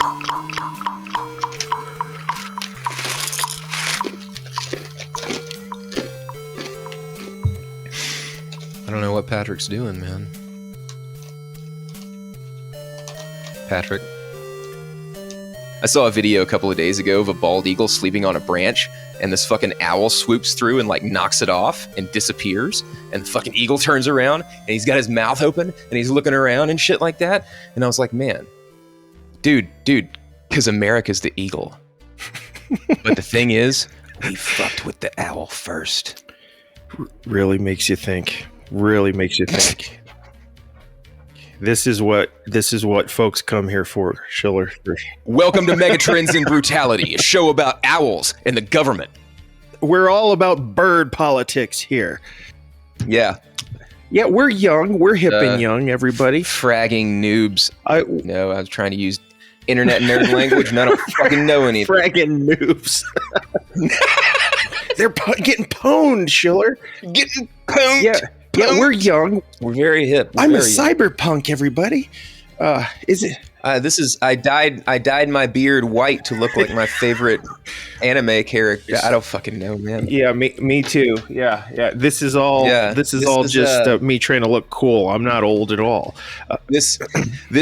I don't know what Patrick's doing, man. Patrick. I saw a video a couple of days ago of a bald eagle sleeping on a branch, and this fucking owl swoops through and like knocks it off and disappears, and the fucking eagle turns around and he's got his mouth open and he's looking around and shit like that. And I was like, man, dude, because America's the eagle. But the thing is, we fucked with the owl first. Really makes you think. Really makes you think. This is what folks come here for, Schuler. Welcome to Megatrends and Brutality, a show about owls and the government. We're all about bird politics here. Yeah. Yeah, we're young. We're hip and young, everybody. Fragging noobs. I was trying to use internet nerd language and I don't fucking know anything. Fragging noobs. They're getting pwned, Schiller. Getting pwned. Yeah, we're young. We're very hip. I'm a cyberpunk, everybody. Is it? I dyed my beard white to look like my favorite anime character. I don't fucking know, man. Yeah, me too. Yeah. This is all just me trying to look cool. I'm not old at all. This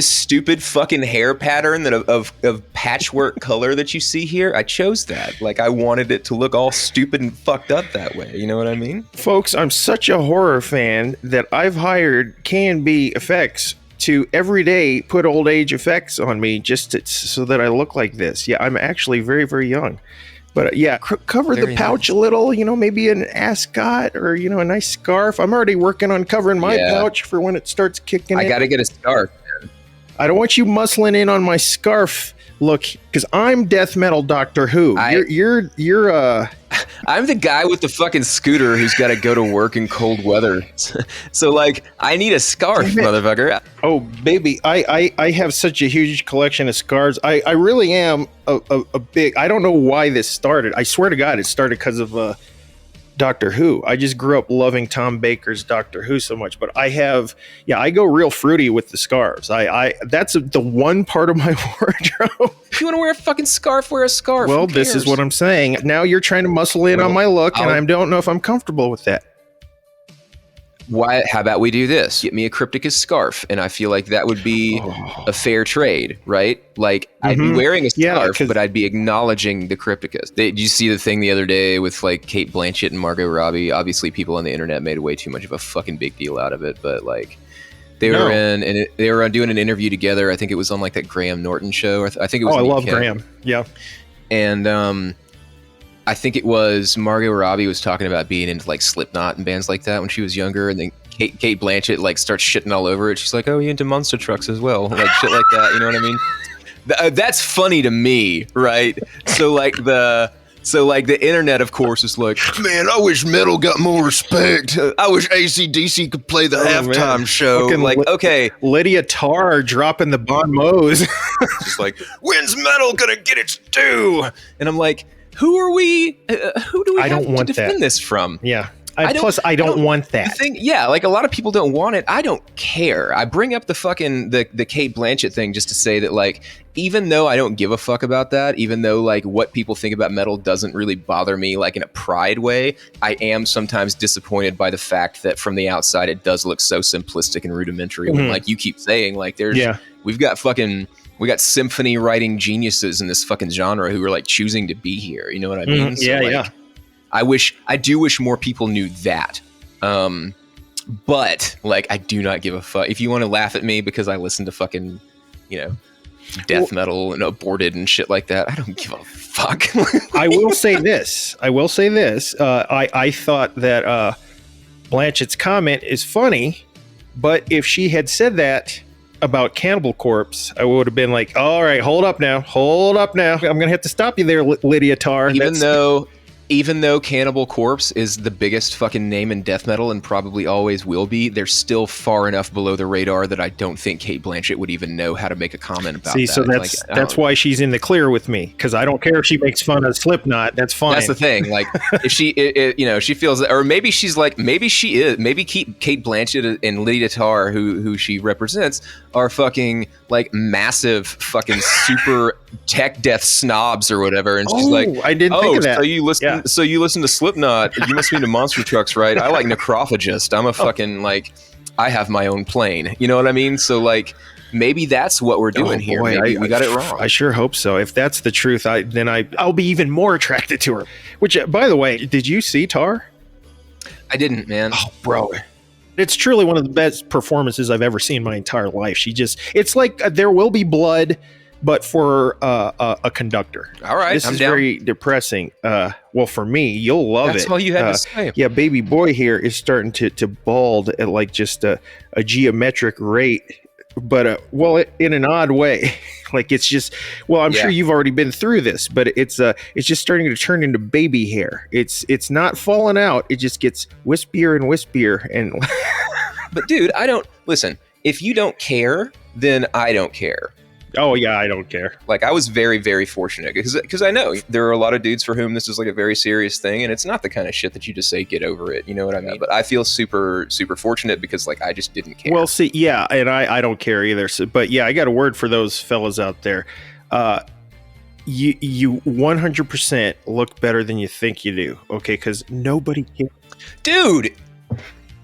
stupid fucking hair pattern of patchwork color that you see here, I chose that. Like, I wanted it to look all stupid and fucked up that way. You know what I mean? Folks, I'm such a horror fan that I've hired K&B Effects to every day put old age effects on me so that I look like this. Yeah, I'm actually very, very young. But cover very the pouch nice. A little, maybe an ascot or, a nice scarf. I'm already working on covering my pouch for when it starts kicking in. I got to get a scarf. I don't want you muscling in on my scarf look, because I'm death metal Doctor Who. You're I'm the guy with the fucking scooter who's got to go to work in cold weather. So, like, I need a scarf, motherfucker. Oh, baby, I have such a huge collection of scarves. I really am a big... I don't know why this started. I swear to God, it started because of Doctor Who. I just grew up loving Tom Baker's Doctor Who so much. But I go real fruity with the scarves. That's the one part of my wardrobe. If you want to wear a fucking scarf, wear a scarf. Well, this is what I'm saying. Now you're trying to muscle in on my look, and I don't know if I'm comfortable with that. Why? How about we do this? Get me a Crypticus scarf, and I feel like that would be a fair trade, right? Like, I'd be wearing a scarf, but I'd be acknowledging the Crypticus. Did you see the thing the other day with, like, Kate Blanchett and Margot Robbie? Obviously, people on the internet made way too much of a fucking big deal out of it, but, like, they were doing an interview together. I think it was on, like, that Graham Norton show. I think it was. I love Graham. Yeah. And I think it was Margot Robbie was talking about being into like Slipknot and bands like that when she was younger, and then Kate Blanchett like starts shitting all over it. She's like, "Oh, you into monster trucks as well?" Like shit like that. You know what I mean? That's funny to me, right? So like the internet, of course, is like, man, I wish metal got more respect. I wish AC/DC could play the halftime show. Like, okay, Lydia Tar dropping the Bon Mo's. Just like, when's metal gonna get its due? And I'm like, who are we? Who do we have to defend this from? Yeah. I don't want that. Like a lot of people don't want it. I don't care. I bring up the fucking the Kate Blanchett thing just to say that, like, even though I don't give a fuck about that, even though like what people think about metal doesn't really bother me, like in a pride way, I am sometimes disappointed by the fact that from the outside it does look so simplistic and rudimentary. When, like you keep saying, like we've got symphony writing geniuses in this fucking genre who are like choosing to be here. You know what I mean? Yeah. I do wish more people knew that. But like, I do not give a fuck. If you want to laugh at me because I listen to fucking, death metal and Aborted and shit like that, I don't give a fuck. I will say this. I thought that Blanchett's comment is funny, but if she had said that about Cannibal Corpse, I would have been like, all right, hold up now. I'm going to have to stop you there, Lydia Tar. even though Cannibal Corpse is the biggest fucking name in death metal and probably always will be, they're still far enough below the radar that I don't think Cate Blanchett would even know how to make a comment about that. So that's why she's in the clear with me, because I don't care if she makes fun of Slipknot. That's fine. That's the thing. Like, if she, she feels, or maybe she's like, maybe Cate Blanchett and Lydia Tar, who she represents, are fucking like massive fucking super tech death snobs or whatever, and she's like, I didn't think of that. So you listen. Yeah. So you listen to Slipknot. You must be into monster trucks, right? I like Necrophagist. I'm a fucking like, I have my own plane. You know what I mean? So like, maybe that's what we're doing here. Maybe we got it wrong. I sure hope so. If that's the truth, I'll be even more attracted to her. Which, by the way, did you see Tar? I didn't, man. Oh, bro. It's truly one of the best performances I've ever seen in my entire life. It's like There Will Be Blood, but for a conductor. All right, this is down. Very depressing. Well, for me, you'll love That's it. That's all you had to say. Yeah, baby boy here is starting to bald at like just a geometric rate, but in an odd way. Like it's just, I'm sure you've already been through this, but it's just starting to turn into baby hair. It's not falling out. It just gets wispier and wispier. And but dude, listen. If you don't care, then I don't care. Oh yeah, I don't care. Like I was very, very fortunate because I know there are a lot of dudes for whom this is like a very serious thing, and it's not the kind of shit that you just say get over it. You know what I mean? But I feel super, super fortunate because like I just didn't care. Well, see, yeah, and I don't care either. So, but yeah, I got a word for those fellas out there. You 100% look better than you think you do. Okay, because nobody cares, dude.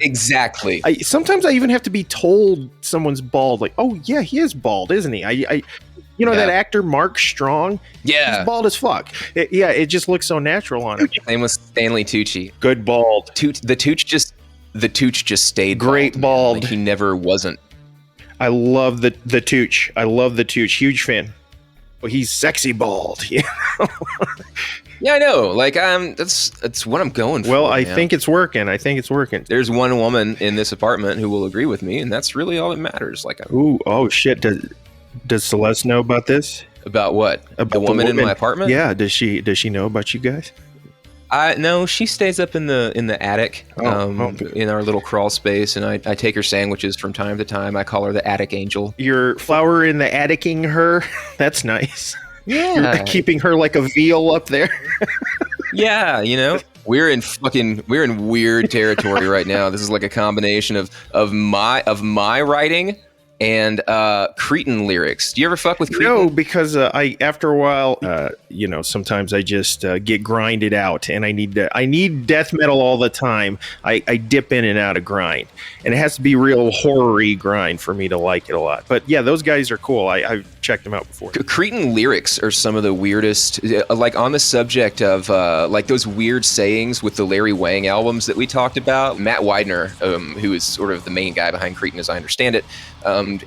Exactly. Sometimes I even have to be told someone's bald. Like, oh yeah, he is bald, isn't he? That actor Mark Strong. Yeah, he's bald as fuck. It just looks so natural on him. His name was Stanley Tucci. Good bald. The Tooch just stayed great bald. Like, he never wasn't. I love the Tooch. I love the Tooch. Huge fan. Well, he's sexy bald. You know? Yeah, I know. Like, that's what I'm going for. Well, I think it's working. There's one woman in this apartment who will agree with me, and that's really all that matters. Like, oh shit. Does Celeste know about this? About what? About the woman in my apartment? Yeah. Does she know about you guys? No, she stays up in the attic, in our little crawl space, and I take her sandwiches from time to time. I call her the attic angel. You're flower in the atticing her. That's nice. Yeah, you're keeping her like a veal up there. Yeah, we're in weird territory right now. This is like a combination of my writing and Cretan lyrics. Do you ever fuck with Cretan? No, because after a while, sometimes I just get grinded out, and I need death metal all the time. I dip in and out of grind, and it has to be real horror-y grind for me to like it a lot. But yeah, those guys are cool. I've checked them out before. Cretan lyrics are some of the weirdest, like on the subject of like those weird sayings with the Larry Wang albums that we talked about. Matt Widener, who is sort of the main guy behind Cretan as I understand it,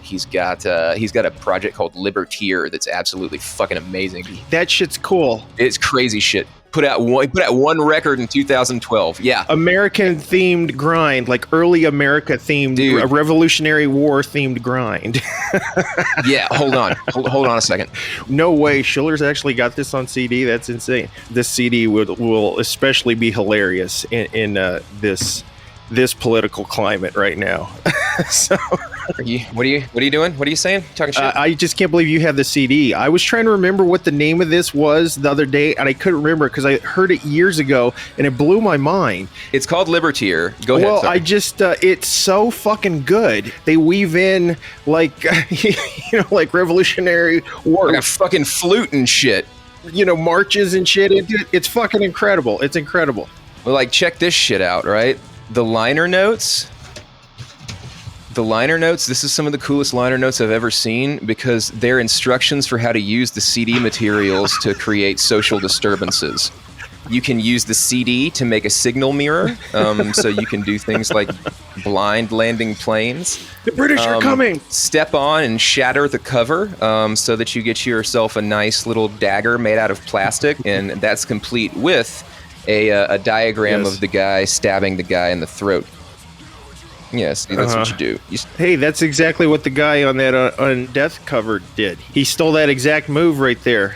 he's got a project called Liberteer that's absolutely fucking amazing. That shit's cool. It's crazy shit. Put out one record in 2012. Yeah, American themed grind, like early America themed, Revolutionary War themed grind. Yeah, hold on a second. No way, Schuler's actually got this on CD. That's insane. This CD will especially be hilarious in this political climate right now. So, what are you doing? What are you saying? Talking shit? I just can't believe you have the CD. I was trying to remember what the name of this was the other day, and I couldn't remember because I heard it years ago, and it blew my mind. It's called Liberteer. Go ahead. Well, it's so fucking good. They weave in like like Revolutionary War, like a fucking flute and shit. Marches and shit into it. It's fucking incredible. It's incredible. Well, like check this shit out, right? The liner notes, this is some of the coolest liner notes I've ever seen because they're instructions for how to use the CD materials to create social disturbances. You can use the CD to make a signal mirror, so you can do things like blind landing planes. The British are coming! Step on and shatter the cover so that you get yourself a nice little dagger made out of plastic, and that's complete with a diagram of the guy stabbing the guy in the throat. Yes, that's what you do. Hey, that's exactly what the guy on that on Death cover did. He stole that exact move right there.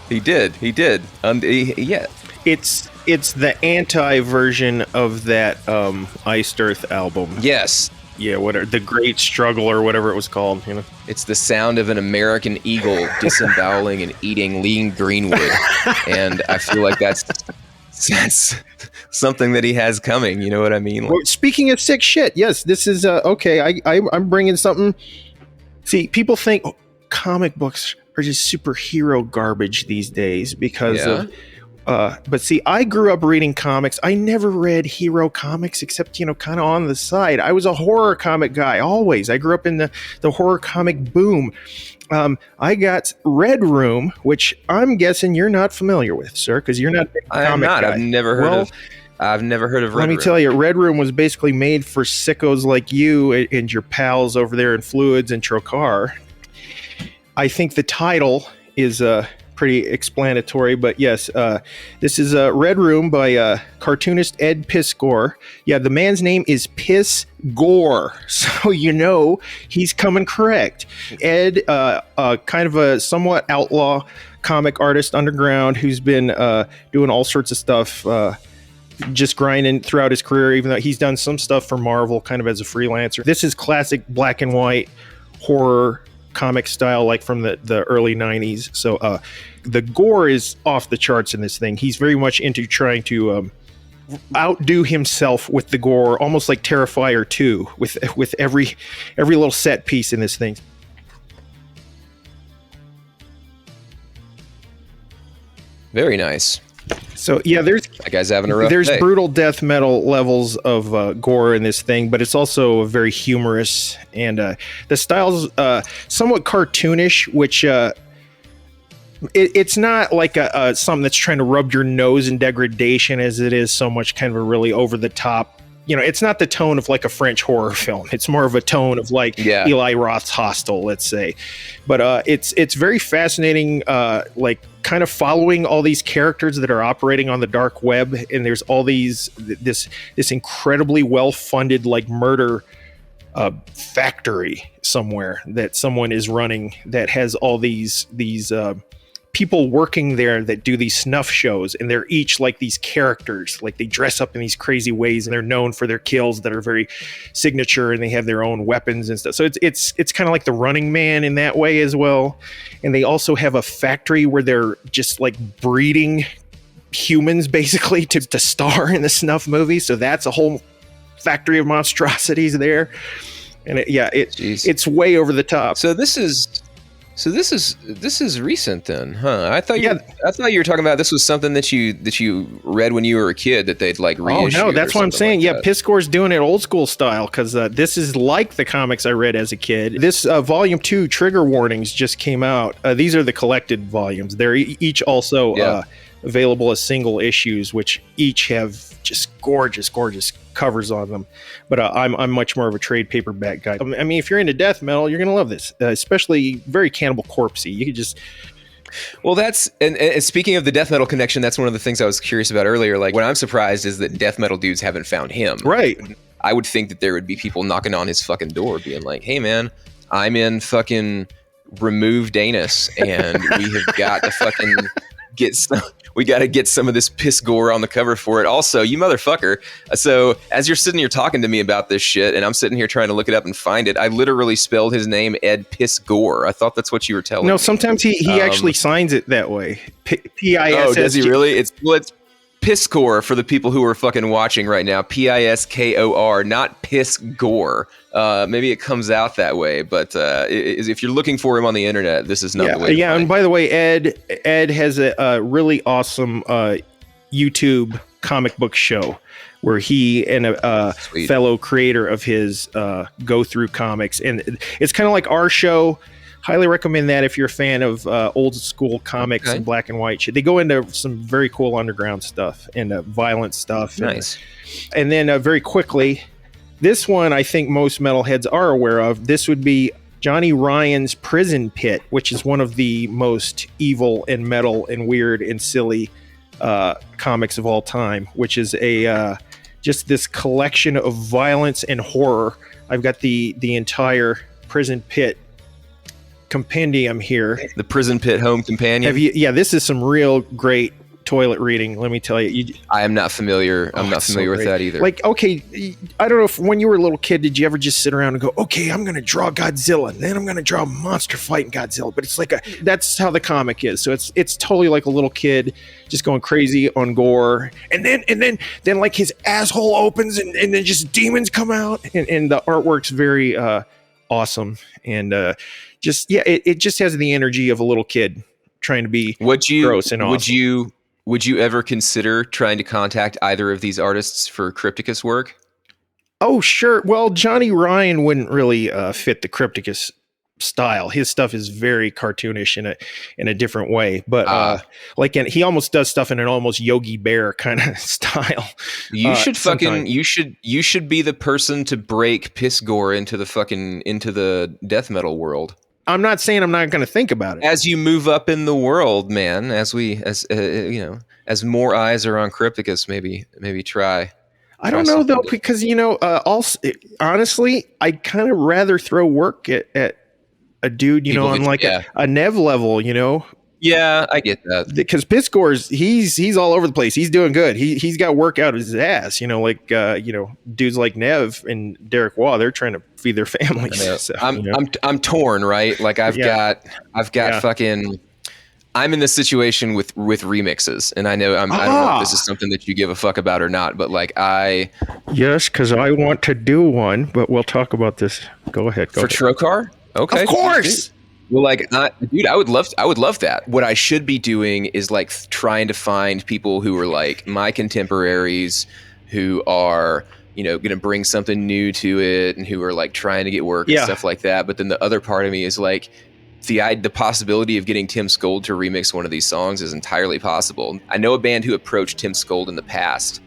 He did. Yeah. It's the anti-version of that Iced Earth album. Yes. Yeah, whatever, The Great Struggle or whatever it was called. You know, it's the sound of an American eagle disemboweling and eating lean greenwood, and I feel like that's something that he has coming. You know what I mean? Well, speaking of sick shit, yes, this is okay. I'm bringing something. See, people think comic books are just superhero garbage these days because of. But see, I grew up reading comics. I never read hero comics except, kind of on the side. I was a horror comic guy, always. I grew up in the horror comic boom. I got Red Room, which I'm guessing you're not familiar with, sir, because you're not a comic I'm not. guy. I've never heard of Red Room. Let me tell you, Red Room was basically made for sickos like you and your pals over there in Fluids and Trocar. I think the title is pretty explanatory, but yes, this is Red Room by cartoonist Ed Piskor. Yeah, the man's name is Pissgore, so he's coming correct. Ed, kind of a somewhat outlaw comic artist underground who's been doing all sorts of stuff, just grinding throughout his career, even though he's done some stuff for Marvel kind of as a freelancer. This is classic black and white horror comic style, like from the early 90s. So the gore is off the charts in this thing. He's very much into trying to outdo himself with the gore, almost like Terrifier 2 with every little set piece in this thing. Very nice. So yeah, that guy's having a rough day. Brutal death metal levels of gore in this thing, but it's also very humorous, and the style's somewhat cartoonish, which it's not like something that's trying to rub your nose in degradation as it is so much kind of a really over the top. It's not the tone of like a French horror film. It's more of a tone of like Eli Roth's Hostel, let's say. But it's very fascinating, like kind of following all these characters that are operating on the dark web, and there's all this incredibly well-funded like murder factory somewhere that someone is running that has all these people working there that do these snuff shows, and they're each like these characters, like they dress up in these crazy ways, and they're known for their kills that are very signature, and they have their own weapons and stuff. So it's kind of like the Running Man in that way as well. And they also have a factory where they're just like breeding humans basically to star in the snuff movie. So that's a whole factory of monstrosities there. And it's way over the top. So this is recent then, huh? I thought you were talking about this was something that you read when you were a kid that they'd like reissue. Oh no, that's what I'm saying. Like Piskor's doing it old school style because this is like the comics I read as a kid. This volume 2 trigger warnings just came out. These are the collected volumes. They're each also available as single issues, which each have just gorgeous covers on them. But I'm much more of a trade paperback guy. I mean, if you're into death metal, you're gonna love this, especially very Cannibal Corpse-y. You could just. Well, that's and speaking of the death metal connection, that's one of the things I was curious about earlier. Like, what I'm surprised is that death metal dudes haven't found him. Right. I would think that there would be people knocking on his fucking door, being like, "Hey, man, I'm in fucking Remove Danus, and we have got to fucking get some." We got to get some of this piss gore on the cover for it. Also, you motherfucker. So as you're sitting here talking to me about this shit, and I'm sitting here trying to look it up and find it, I literally spelled his name Ed Pissgore. I thought that's what you were telling me. No, sometimes he actually signs it that way. P-I-S-S-G. Oh, does he really? It's Piskor for the people who are fucking watching right now. Piskor, not Pissgore. Maybe it comes out that way, but if you're looking for him on the internet, this is not the way. Yeah, and by the way, Ed has a really awesome YouTube comic book show where he and a fellow creator of his go through comics, and it's kind of like our show. Highly recommend that if you're a fan of old school comics and black and white shit. They go into some very cool underground stuff and violent stuff. Nice. And then very quickly, this one I think most metalheads are aware of. This would be Johnny Ryan's Prison Pit, which is one of the most evil and metal and weird and silly comics of all time, which is a just this collection of violence and horror. I've got the entire Prison Pit compendium here. The Prison Pit Home Companion. This is some real great toilet reading. Let me tell you. I am not familiar. I'm not familiar with that either. Like, okay, I don't know if when you were a little kid, did you ever just sit around and go, okay, I'm going to draw Godzilla, and then I'm going to draw a monster fighting Godzilla. But it's like that's how the comic is. So it's totally like a little kid just going crazy on gore. And then like his asshole opens and then just demons come out. And the artwork's very awesome. And it just has the energy of a little kid trying to be gross and awesome. Would you ever consider trying to contact either of these artists for Crypticus work? Oh, sure. Well, Johnny Ryan wouldn't really fit the Crypticus style. His stuff is very cartoonish in a different way. But he almost does stuff in an almost Yogi Bear kind of style. You should you should be the person to break PISKOR into the death metal world. I'm not saying I'm not going to think about it. As you move up in the world, man, as more eyes are on Crypticus, maybe try. I don't know though, because honestly, I kind of rather throw work at a dude, on like a Nev level, Yeah, I get that. Because PISKOR's he's all over the place. He's doing good. He's got work out of his ass. Dudes like Nev and Derek Waugh, they're trying to feed their families. So, I'm torn, right? Like I've got fucking. I'm in this situation with remixes, and I know I don't know if this is something that you give a fuck about or not, but like yes, because I want to do one, but we'll talk about this. Go ahead. For TROCAR? Okay, of course. Well, dude, I would love that. What I should be doing is like trying to find people who are like my contemporaries, who are going to bring something new to it, and who are like trying to get work and stuff like that. But then the other part of me is like the possibility of getting Tim Skold to remix one of these songs is entirely possible. I know a band who approached Tim Skold in the past.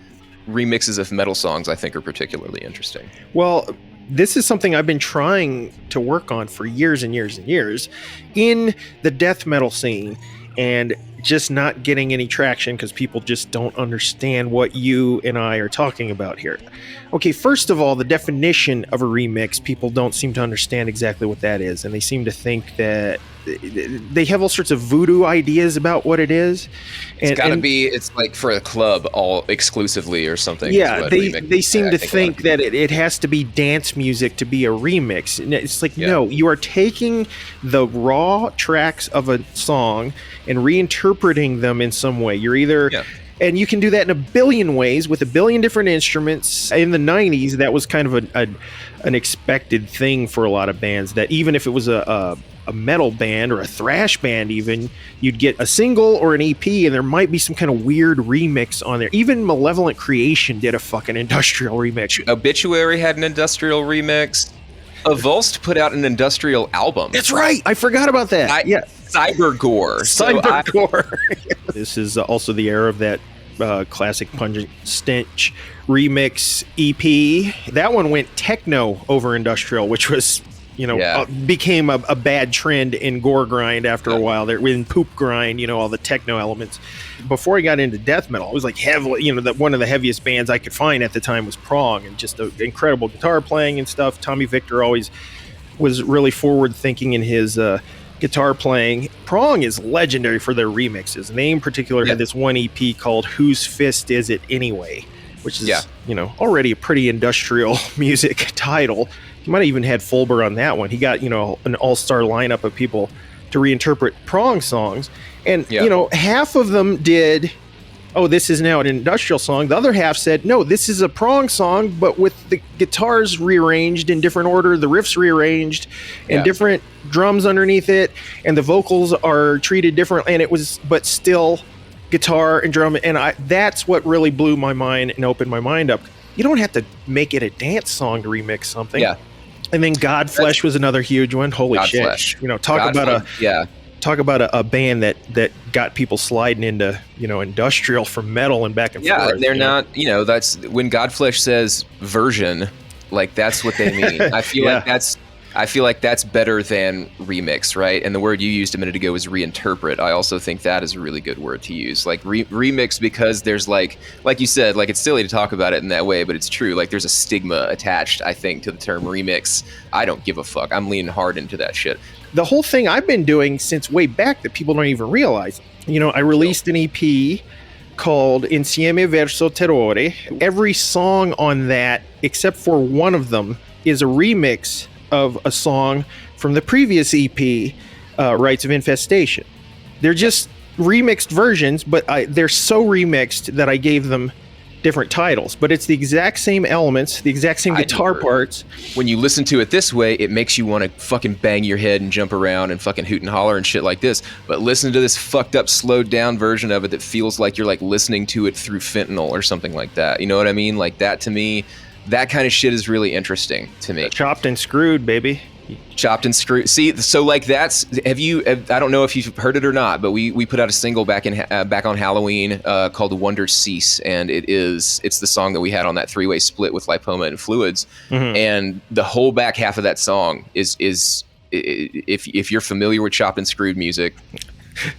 Remixes of metal songs, I think, are particularly interesting. Well, this is something I've been trying to work on for years and years and years in the death metal scene, and just not getting any traction because people just don't understand what you and I are talking about here. Okay, first of all, the definition of a remix, people don't seem to understand exactly what that is, and they seem to think that they have all sorts of voodoo ideas about what it is. It's like for a club all exclusively or something. Yeah, they seem to think that it has to be dance music to be a remix. And it's like, no, you are taking the raw tracks of a song and reinterpreting them in some way. You're either... Yeah. And you can do that in a billion ways with a billion different instruments. In the 90s, that was kind of an expected thing for a lot of bands, that even if it was a metal band or a thrash band even, you'd get a single or an EP and there might be some kind of weird remix on there. Even Malevolent Creation did a fucking industrial remix. Obituary had an industrial remix. Avulsed put out an industrial album. That's right. I forgot about that. Cybergore. Cybergore. This is also the era of that classic Pungent Stench remix EP. That one went techno over industrial, which was, became a bad trend in gore grind after a while. There in poop grind, all the techno elements. Before I got into death metal, it was like heavily, one of the heaviest bands I could find at the time was Prong, and just incredible guitar playing and stuff. Tommy Victor always was really forward thinking in his guitar playing. Prong is legendary for their remixes, and they in particular had this one EP called Whose Fist Is It Anyway, which is already a pretty industrial music title. He might have even had Fulber on that one. He got an all-star lineup of people to reinterpret Prong songs, and half of them did, oh, this is now an industrial song. The other half said, no, this is a Prong song, but with the guitars rearranged in different order, the riffs rearranged, and different drums underneath it, and the vocals are treated different, and it was, but still guitar and drum, and that's what really blew my mind and opened my mind up. You don't have to make it a dance song to remix something. Yeah. And then Godflesh was another huge one. Holy Godflesh. Shit. Talk about a band that got people sliding into, industrial from metal and back and forth. Yeah, they're not, that's when Godflesh says version, like that's what they mean. I feel like that's better than remix, right? And the word you used a minute ago was reinterpret. I also think that is a really good word to use. Like remix, because there's like you said, like it's silly to talk about it in that way, but it's true. Like there's a stigma attached, I think, to the term remix. I don't give a fuck. I'm leaning hard into that shit. The whole thing I've been doing since way back that people don't even realize. I released an EP called Insieme Verso Terrore. Every song on that, except for one of them, is a remix of a song from the previous EP, Rites of Infestation. They're just remixed versions, but they're so remixed that I gave them different titles, but it's the exact same elements, the exact same guitar parts. When you listen to it this way, it makes you want to fucking bang your head and jump around and fucking hoot and holler and shit like this. But listen to this fucked up, slowed down version of it that feels like you're like listening to it through fentanyl or something like that. You know what I mean? Like that to me, that kind of shit is really interesting to me. Chopped and screwed, baby. Chopped and screwed. See, so like that's, I don't know if you've heard it or not, but we put out a single back on Halloween called Wonder Cease, and it's the song that we had on that 3-way split with Lipoma and Fluids. And the whole back half of that song is if you're familiar with chopped and screwed music,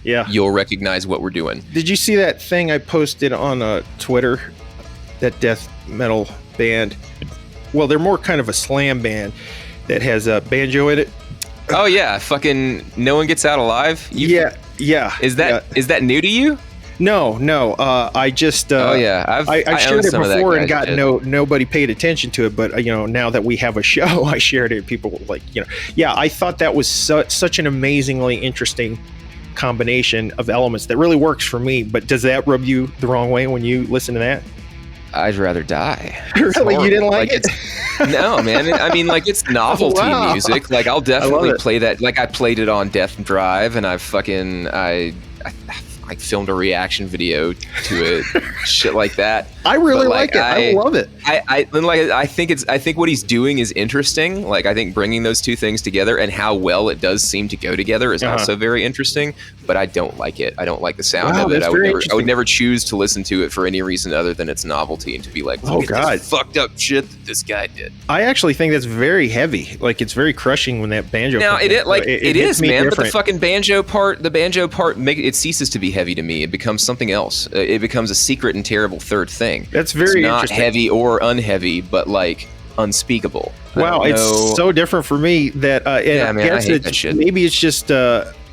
yeah, you'll recognize what we're doing. Did you see that thing I posted on Twitter? That death metal band. Well, they're more kind of a slam band that has a banjo in it. Oh yeah, fucking No One Gets Out Alive. Yeah. Is that new to you? No. I just I shared it before and got nobody paid attention to it. But now that we have a show, I shared it. People were like, I thought that was such an amazingly interesting combination of elements that really works for me. But does that rub you the wrong way when you listen to that? I'd rather die. Really? You didn't like it? No, man. I mean, like, it's novelty music. Like, I'll definitely play that. Like, I played it on Death Drive, and I filmed a reaction video to it, shit like that. I really like it. I love it. I think what he's doing is interesting. Like, I think bringing those two things together and how well it does seem to go together is also very interesting. But I don't like it. I don't like the sound of it. I would never choose to listen to it for any reason other than its novelty and to be like, look at this fucked up shit that this guy did. I actually think that's very heavy. Like, it's very crushing when that banjo. Now it is, man. Different. But the fucking banjo part, it ceases to be heavy to me. It becomes something else. It becomes a secret and terrible third thing. That's very not interesting. Heavy or unheavy, but like unspeakable. Wow, it's so different for me that I hate that shit. Maybe it's just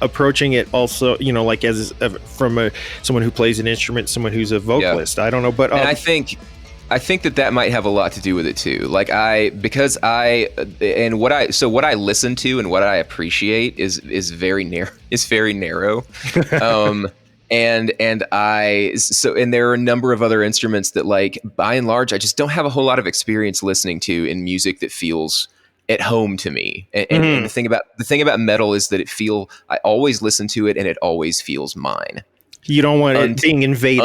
approaching it also, like as from someone who plays an instrument, someone who's a vocalist. I don't know, but and I think that might have a lot to do with it too. Like what I listen to and what I appreciate is very narrow. It's very narrow. And there are a number of other instruments that, like, by and large, I just don't have a whole lot of experience listening to in music that feels at home to me. And the thing about metal is that I always listen to it and it always feels mine. You don't want it being invaded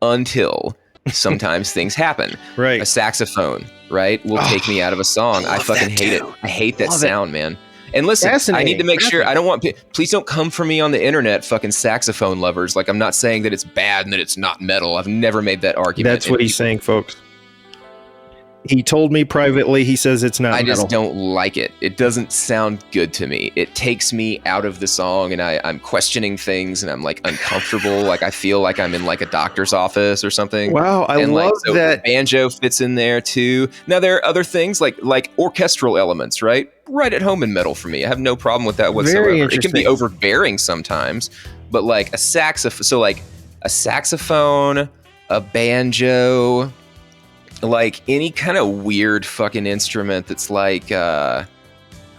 until sometimes things happen. Right. A saxophone, right, will take me out of a song. I fucking hate it. I hate that sound, man. And listen, I need to make sure please don't come for me on the internet, fucking saxophone lovers. Like, I'm not saying that it's bad and that it's not metal. I've never made that argument. That's what he's saying, folks. He told me privately, he says it's not metal. I just don't like it. It doesn't sound good to me. It takes me out of the song, and I'm questioning things, and I'm like uncomfortable. Like, I feel like I'm in like a doctor's office or something. Wow, I love that. Banjo fits in there too. Now, there are other things like orchestral elements, right at home in metal for me. I have no problem with that whatsoever. Very it can be overbearing sometimes, but like a saxophone, a banjo, like any kind of weird fucking instrument that's like I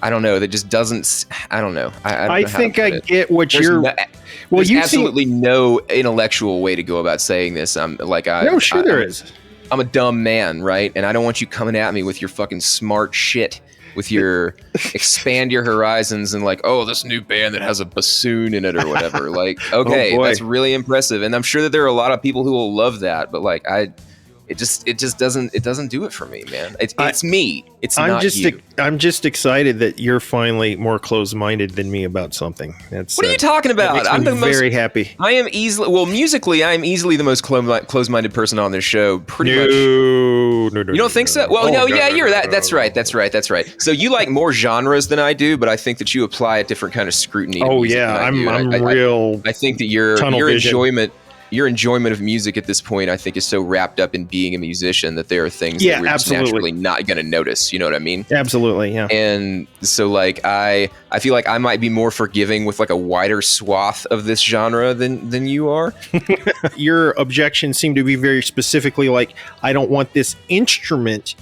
don't know, that just doesn't, I don't know. I think I get what there's absolutely no intellectual way to go about saying this. There is. I'm a dumb man, right? And I don't want you coming at me with your fucking smart shit, with your expand your horizons and like, oh, this new band that has a bassoon in it or whatever. Like, okay, that's really impressive. And I'm sure that there are a lot of people who will love that, but like it just doesn't do it for me, man. It's me. It's not you. I'm just excited that you're finally more closed-minded than me about something. What are you talking about? I'm very happy. I am musically, I am easily the most closed-minded person on this show. Pretty much. No. You don't think so? Well, That's right. So you like more genres than I do, but I think that you apply a different kind of scrutiny. Oh yeah, I'm real. I think that your enjoyment. your enjoyment of music at this point, I think, is so wrapped up in being a musician that there are things that we're just naturally not going to notice. You know what I mean? Absolutely, yeah. And so, like, I feel like I might be more forgiving with like a wider swath of this genre than you are. Your objections seem to be very specifically like, I don't want this instrument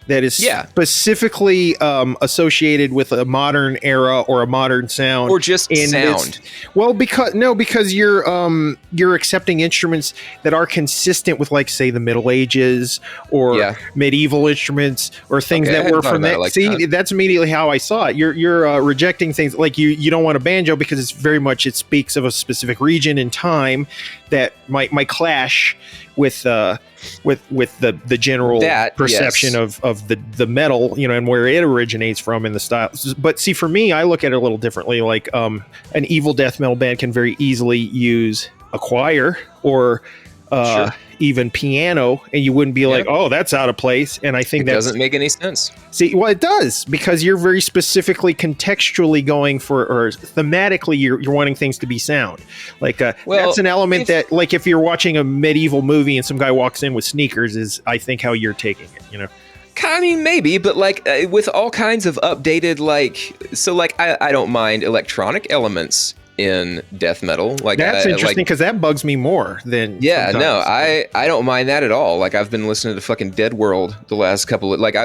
that is specifically associated with a modern era or a modern sound, or just sound. Well, because you're accepting instruments that are consistent with, like, say, the Middle Ages or medieval instruments or things that were from that. Like that's immediately how I saw it. You're rejecting things like you don't want a banjo because it's very much, it speaks of a specific region and time that might clash with the general perception of the metal, you know, and where it originates from in the style. But see, for me, I look at it a little differently. Like an evil death metal band can very easily use a choir or even piano, and you wouldn't be like, oh, that's out of place. And I think that doesn't make any sense. See, well, it does, because you're very specifically contextually going for, or thematically, you're wanting things to be sound. Like that's an element that, like, if you're watching a medieval movie and some guy walks in with sneakers, is I think how you're taking it, you know. I mean, maybe, but like with all kinds of updated, like, so like I don't mind electronic elements in death metal. Like, that's interesting, because that bugs me more than I don't mind that at all. Like, I've been listening to fucking Dead World the last couple of, like,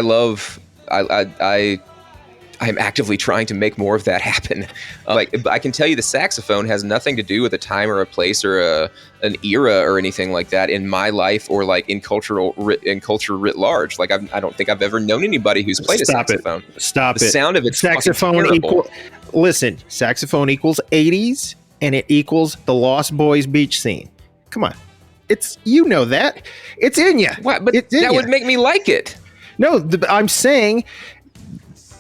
I'm actively trying to make more of that happen. Like, I can tell you the saxophone has nothing to do with a time or a place or an era or anything like that in my life, or like in culture writ large. Like, I don't think I've ever known anybody who's played a saxophone. Stop it. The sound of it's saxophone listen, saxophone equals 80s, and it equals the Lost Boys beach scene. Come on. It's, you know that. It's in you. What? But that would make me like it. No, I'm saying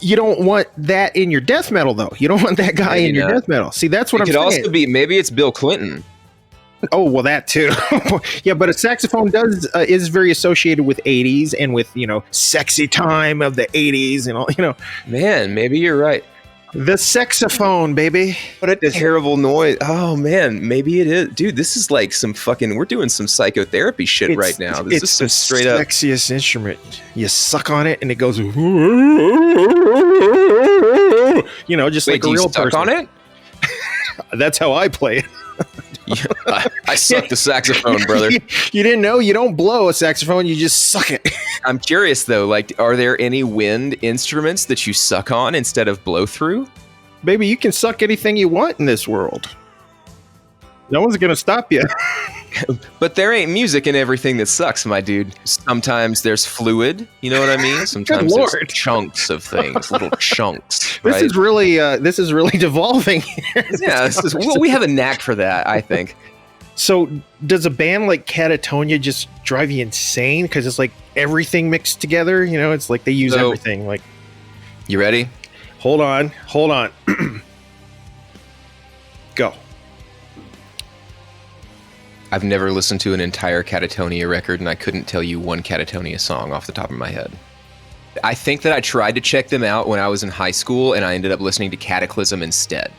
you don't want that in your death metal, though. You don't want that guy in your death metal. See, that's what I'm saying. It could also be, maybe it's Bill Clinton. Oh, well, that too. Yeah, but a saxophone is very associated with 80s and with, you know, sexy time of the 80s and all, you know. Man, maybe you're right. The saxophone, baby. What a terrible noise. Oh, man, maybe it is. Dude, this is like some fucking, we're doing some psychotherapy shit right now. This is some straight up. It's the sexiest instrument. You suck on it and it goes, you know, just like a real person. Suck on it? That's how I play it. I suck the saxophone, brother. You didn't know? You don't blow a saxophone, you just suck it. I'm curious, though, like, are there any wind instruments that you suck on instead of blow through? Baby, you can suck anything you want in this world. No one's going to stop you. But there ain't music in everything that sucks, my dude. Sometimes there's fluid, you know what I mean? Sometimes there's chunks of things, little chunks. Right? This is really devolving. Yeah, we have a knack for that, I think. So does a band like Katatonia just drive you insane? Because it's like everything mixed together, you know? It's like they use everything. Like, you ready? Hold on. Go. I've never listened to an entire Katatonia record, and I couldn't tell you one Katatonia song off the top of my head. I think that I tried to check them out when I was in high school, and I ended up listening to Cataclysm instead.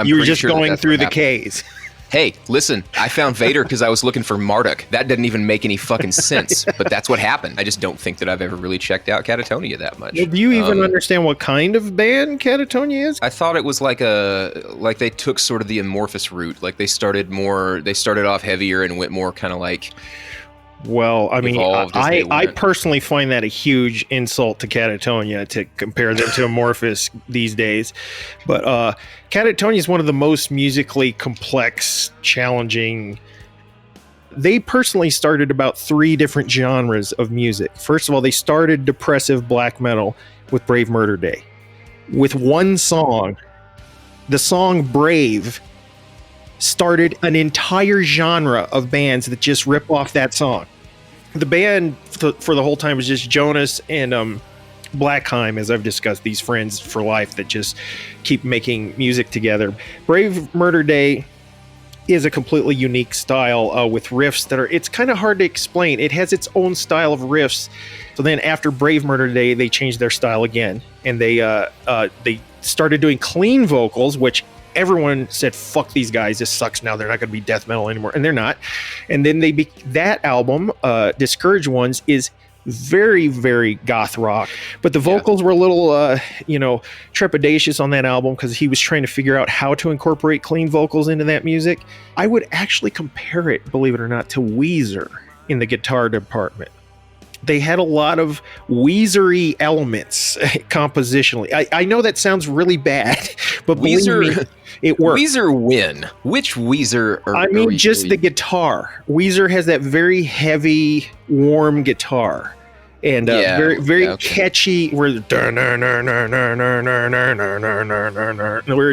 You were just going through the Ks. Hey, listen, I found Vader because I was looking for Marduk. That didn't even make any fucking sense, but that's what happened. I just don't think that I've ever really checked out Katatonia that much. Well, do you even understand what kind of band Katatonia is? I thought it was like they took sort of the amorphous route. Like they started off heavier and went more kind of like... Well, I mean, I personally find that a huge insult to Katatonia to compare them to Amorphous these days. But Katatonia is one of the most musically complex, challenging. They personally started about 3 different genres of music. First of all, they started depressive black metal with Brave Murder Day. With one song, the song Brave started an entire genre of bands that just rip off that song. The band for the whole time was just Jonas and Blackheim, as I've discussed, these friends for life that just keep making music together. Brave Murder Day is a completely unique style with riffs that are, it's kind of hard to explain. It has its own style of riffs. So then after Brave Murder Day, they changed their style again, and they started doing clean vocals, which everyone said, fuck these guys, this sucks now, they're not going to be death metal anymore, and they're not. And then that album, Discouraged Ones, is very, very goth rock, but the vocals were a little trepidatious on that album because he was trying to figure out how to incorporate clean vocals into that music. I would actually compare it, believe it or not, to Weezer in the guitar department. They had a lot of Weezer-y elements compositionally. I know that sounds really bad, but believe me, it works. Weezer win. Which Weezer? Just the guitar. Weezer has that very heavy, warm guitar. And very catchy, where it's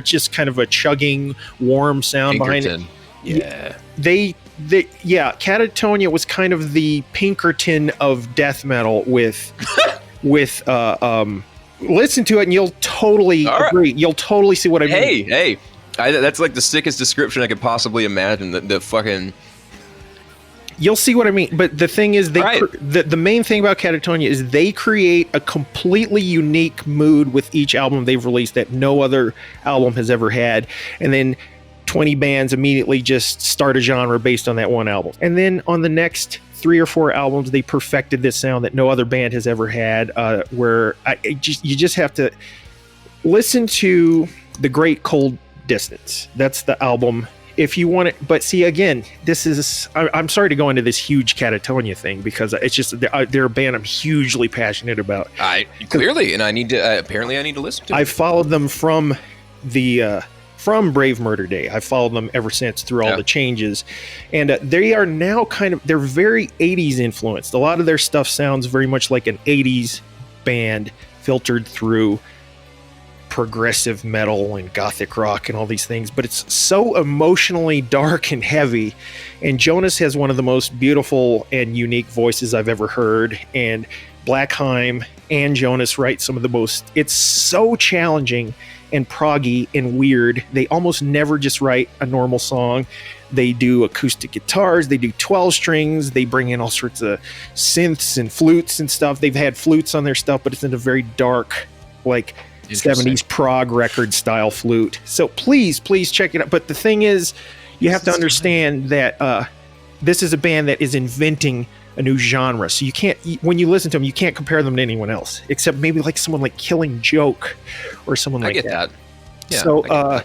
just kind of a chugging, warm sound Pinkerton. Behind it. Katatonia was kind of the Pinkerton of death metal with listen to it and you'll totally agree. You'll totally see what I mean. Hey, that's like the sickest description I could possibly imagine. The fucking. You'll see what I mean. But the thing is, the main thing about Katatonia is they create a completely unique mood with each album they've released that no other album has ever had. And then 20 bands immediately just start a genre based on that one album. And then on the next 3 or 4 albums, they perfected this sound that no other band has ever had, where you just have to listen to The Great Cold Distance. That's the album. If you want it, but see, again, I'm sorry to go into this huge Katatonia thing because it's just they're a band I'm hugely passionate about. Clearly, and I need to apparently I need to listen to. I followed them from Brave Murder Day. I've followed them ever since through all the changes, and they are now they're very 80s influenced. A lot of their stuff sounds very much like an 80s band filtered through progressive metal and gothic rock and all these things, but it's so emotionally dark and heavy. And Jonas has one of the most beautiful and unique voices I've ever heard. And Blackheim and Jonas write some of the most, it's so challenging and proggy and weird. They almost never just write a normal song. They do acoustic guitars, they do 12 strings, they bring in all sorts of synths and flutes and stuff. They've had flutes on their stuff, but it's in a very dark, like 70s prog record style flute. So please check it out. But the thing is, you have to understand that this is a band that is inventing a new genre. So you can't, when you listen to them, you can't compare them to anyone else, except maybe like someone like Killing Joke or someone like that. I get that. Yeah, so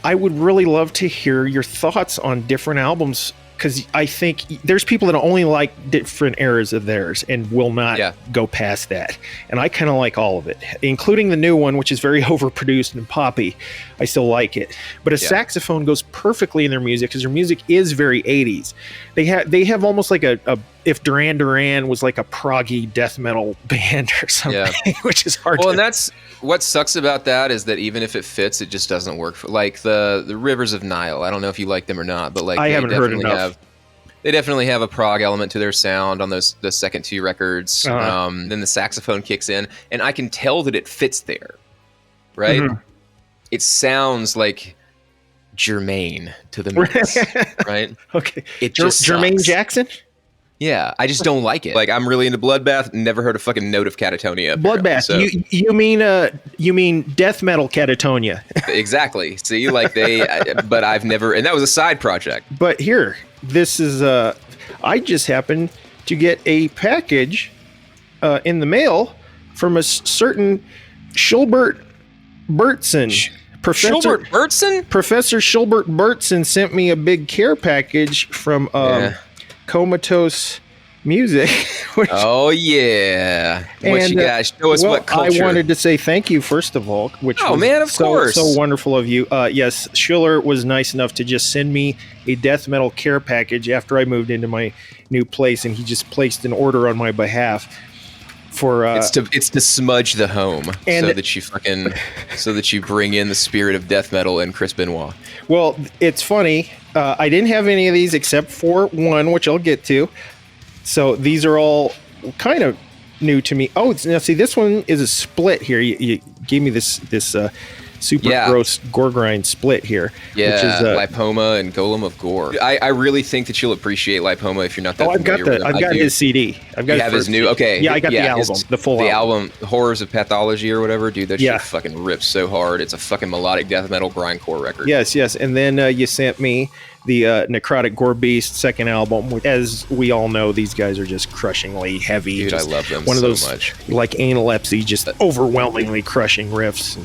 I would really love to hear your thoughts on different albums, because I think there's people that only like different eras of theirs and will not go past that. And I kind of like all of it, including the new one, which is very overproduced and poppy. I still like it. But a saxophone goes perfectly in their music because their music is very 80s. They have almost like if Duran Duran was like a proggy death metal band or something, which is hard. Well, and that's what sucks about that, is that even if it fits, it just doesn't work. Like the Rivers of Nile. I don't know if you like them or not, but like I haven't heard enough. They definitely have a prog element to their sound on the second 2 records. Then the saxophone kicks in, and I can tell that it fits there, right? Mm-hmm. It sounds like Jermaine to the mix, right? Okay. It just Jermaine Jackson? Yeah, I just don't like it. Like, I'm really into Bloodbath. Never heard a fucking note of Katatonia. Bloodbath. So. You mean death metal Katatonia? Exactly. See, like but I've never, and that was a side project. But here, this is I just happened to get a package in the mail from a certain Schulbert Bertson. Schulbert Bertson? Professor Schulbert Bertson sent me a big care package from Comatose Music. Oh yeah! What you got? Show us what culture. I wanted to say thank you first of all, which was man, of course, so wonderful of you. Yes, Schuler was nice enough to just send me a death metal care package after I moved into my new place, and he just placed an order on my behalf. For it's to smudge the home, so that you bring in the spirit of death metal and Chris Benoit. Well, it's funny. I didn't have any of these except for one, which I'll get to. So these are all kind of new to me. Oh, now see, this one is a split here. You gave me this super gross gore grind split here. Yeah, which is, Lipoma and Golem of Gore. I really think that you'll appreciate Lipoma if you're not that familiar with him. I've got his CD. I've got his new. Okay, yeah, I got the album, the full album. Horrors of Pathology or whatever, dude. That shit fucking rips so hard. It's a fucking melodic death metal grindcore record. Yes, and then you sent me the NECROTICGOREBEAST second album, which, as we all know, these guys are just crushingly heavy. Dude, just I love them one of so those, much. Like Analepsy, just overwhelmingly crushing riffs.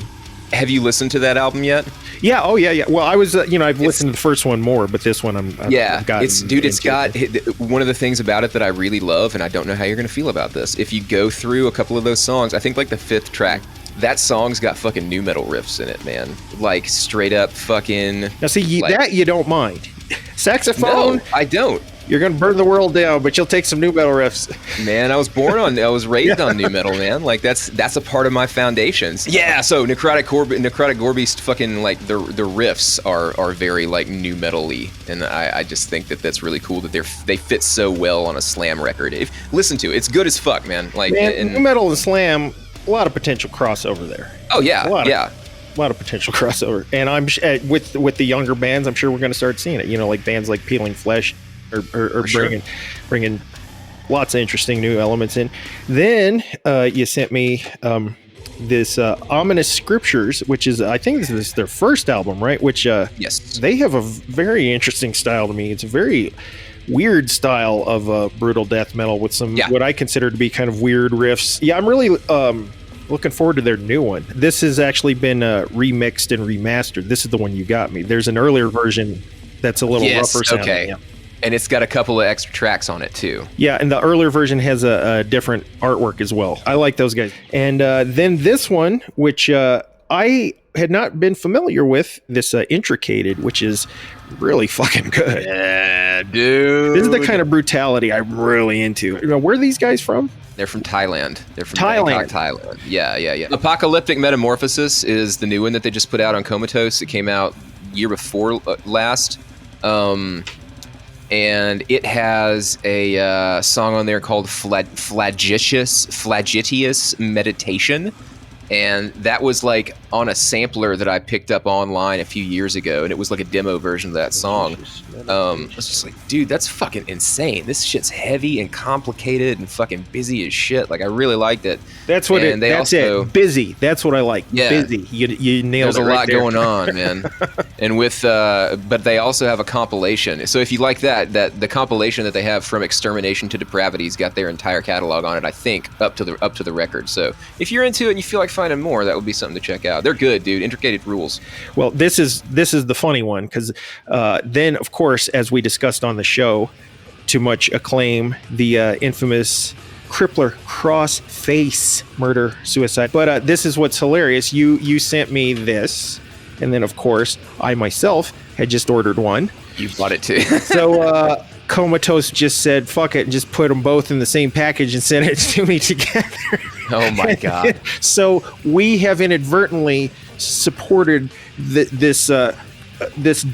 Have you listened to that album yet? Yeah. Oh, yeah. Well, I was, I've listened to the first one more, but this one I've it's got one of the things about it that I really love, and I don't know how you're going to feel about this. If you go through a couple of those songs, I think like the 5th track, that song's got fucking new metal riffs in it, man. Like straight up fucking. Now, see, that you don't mind. Saxophone? No, I don't. You're gonna burn the world down, but you'll take some new metal riffs. Man, I was raised on new metal, man. Like that's a part of my foundations. Yeah, so NECROTICGOREBEAST fucking like the riffs are very like new metal-y, and I just think that that's really cool that they fit so well on a slam record. Listen to it, it's good as fuck, man. Like new metal and slam, a lot of potential crossover there. Oh yeah, a lot of potential crossover, and I'm with the younger bands, I'm sure we're going to start seeing it. Like bands like Peeling Flesh are bringing lots of interesting new elements in. Then you sent me this Ominous Scriptures, which is, I think this is their first album, right? Which yes, they have a very interesting style to me. It's a very weird style of brutal death metal with some what I consider to be kind of weird riffs. Yeah, I'm really looking forward to their new one. This has actually been remixed and remastered. This is the one you got me. There's an earlier version that's a little rougher sounding. Okay. Yeah. And it's got a couple of extra tracks on it too. Yeah, and the earlier version has a different artwork as well. I like those guys. And then this one, which I had not been familiar with, this Intricated, which is really fucking good. Yeah, dude. This is the kind of brutality I'm really into. Where are these guys from? They're from Thailand. They're from Thailand. Thailand. Yeah. Apocalyptic Metamorphosis is the new one that they just put out on Comatose. It came out year before last. And it has a song on there called Flagitious Meditation. And that was like on a sampler that I picked up online a few years ago, and it was like a demo version of that song. I was just like, dude, that's fucking insane. This shit's heavy and complicated and fucking busy as shit. Like, I really liked it. That's what that's it. Busy. That's what I like. Yeah. Busy. You nailed it. There's a lot going on, man. And with, but they also have a compilation. So if you like that the compilation that they have from Extermination to Depravity's got their entire catalog on it, I think, up to the record. So if you're into it and you feel like finding more, that would be something to check out. They're good, dude. Intricated rules. Well, this is the funny one, because then, of course, as we discussed on the show, to much acclaim, the infamous Crippler Crossface murder suicide. But this is what's hilarious. You sent me this, and then of course I myself had just ordered one. You bought it too. So Comatose just said fuck it and just put them both in the same package and sent it to me together. Oh my god. So we have inadvertently supported this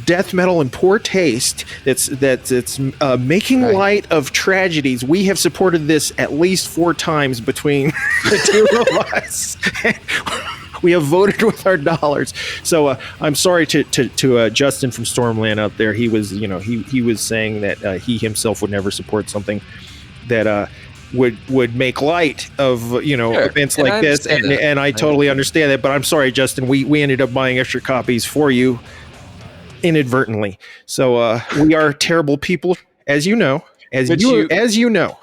death metal in poor taste that's making light of tragedies. We have supported this at least 4 times between the two of us. We have voted with our dollars. So I'm sorry to Justin from Stormland out there. He was he was saying that he himself would never support something that would make light of events like this, and I totally understand that. But I'm sorry, Justin. We ended up buying extra copies for you inadvertently. So we are terrible people, as you know. As you know.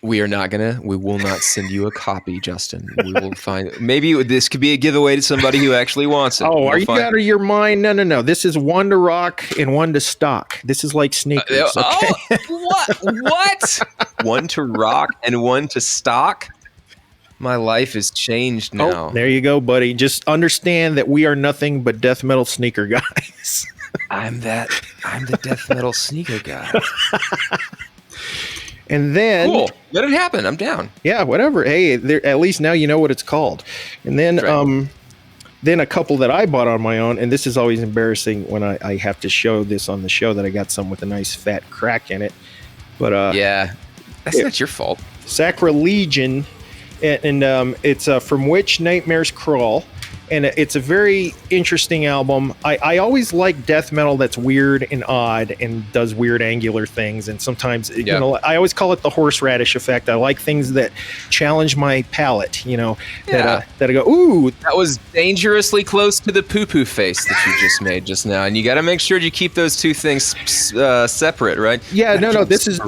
We will not send you a copy, Justin. We will find, maybe this could be a giveaway to somebody who actually wants it. Oh, are you out of your mind? No. This is one to rock and one to stock. This is like sneakers. Okay? What? One to rock and one to stock? My life has changed now. Oh, there you go, buddy. Just understand that we are nothing but death metal sneaker guys. I'm the death metal sneaker guy. And then cool. Let it happen. I'm down. Yeah, whatever. Hey, at least now you know what it's called. And then then a couple that I bought on my own, and this is always embarrassing when I have to show this on the show that I got some with a nice fat crack in it. But yeah, that's not your fault. SACRILEGIon, and it's From Which Nightmares Crawl. and it's a very interesting album. I always like death metal that's weird and odd and does weird angular things, and sometimes you know, I always call it the horseradish effect. I like things that challenge my palate, you know, that I go, ooh, that was dangerously close to the poo-poo face that you just made just now, and you got to make sure you keep those two things separate, right? Yeah, no, this is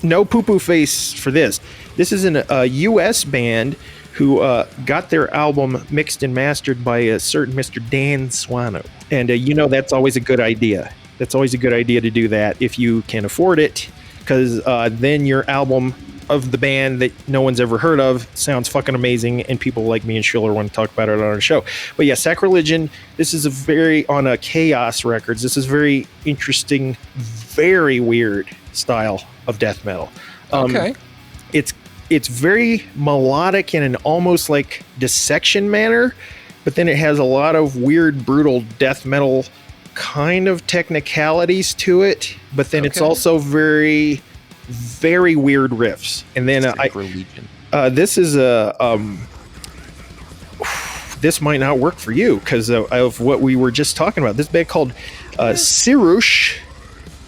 no poo-poo face for this. This is a U.S. band who got their album mixed and mastered by a certain Mr. Dan Swano. And you know, that's always a good idea. That's always a good idea to do that if you can afford it, because then your album of the band that no one's ever heard of sounds fucking amazing, and people like me and Schuler want to talk about it on our show. But yeah, SACRILEGION, this is on Chaos Records. This is very interesting, very weird style of death metal. Okay. It's very melodic in an almost like dissection manner, but then it has a lot of weird, brutal death metal kind of technicalities to it. But then it's also very, very weird riffs. And then this is this might not work for you because of what we were just talking about. This band called Sirrush,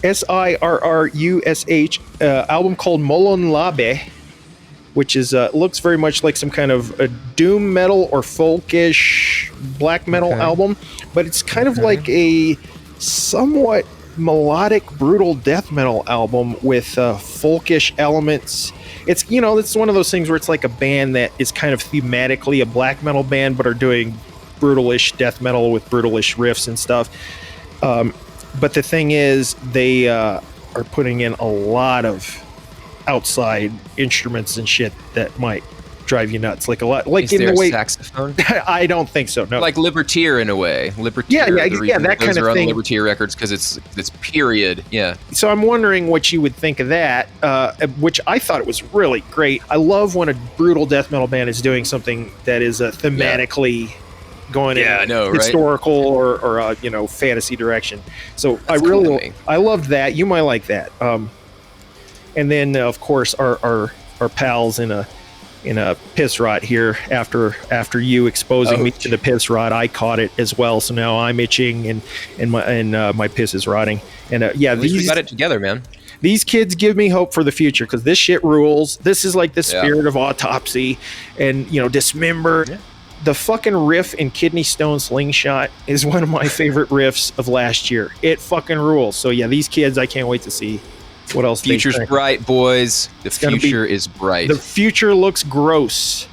Sirrush, album called Molon Labe, which is looks very much like some kind of a doom metal or folkish black metal album, but it's kind of like a somewhat melodic, brutal death metal album with folkish elements. It's, you know, it's one of those things where it's like a band that is kind of thematically a black metal band, but are doing brutalish death metal with brutalish riffs and stuff. But the thing is, they are putting in a lot of outside instruments and shit that might drive you nuts, like a lot, like is in there the way a saxophone? I don't think so. No, like Liberteer in a way. Liberteer, yeah, that kind of thing. On Liberteer records because it's period. Yeah. So I'm wondering what you would think of that, which I thought it was really great. I love when a brutal death metal band is doing something that is thematically going in a historical or you know, fantasy direction. So that's I loved that. You might like that. And then, of course, our pals in a Pissrot here. After you exposing me to the Pissrot, I caught it as well. So now I'm itching and my piss is rotting. And at least we got it together, man. These kids give me hope for the future because this shit rules. This is like the spirit of Autopsy and, you know, Dismember. Yeah. The fucking riff in Kidney Stone Slingshot is one of my favorite riffs of last year. It fucking rules. So yeah, these kids, I can't wait to see what else. Future's bright, boys. The future is bright. The future looks gross.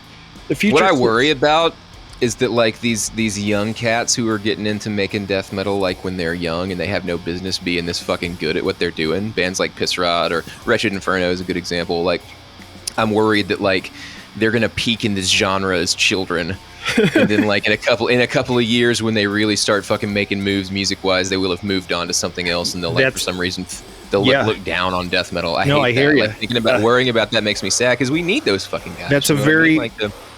The future. What I worry about is that like these young cats who are getting into making death metal like when they're young and they have no business being this fucking good at what they're doing. Bands like Pissrot or Wretched Inferno is a good example. Like, I'm worried that like they're gonna peak in this genre as children. And then like in a couple of years when they really start fucking making moves music wise, they will have moved on to something else, and they'll like for some reason they'll look down on death metal. I hear you. Like, thinking about worrying about that makes me sad because we need those fucking guys. That's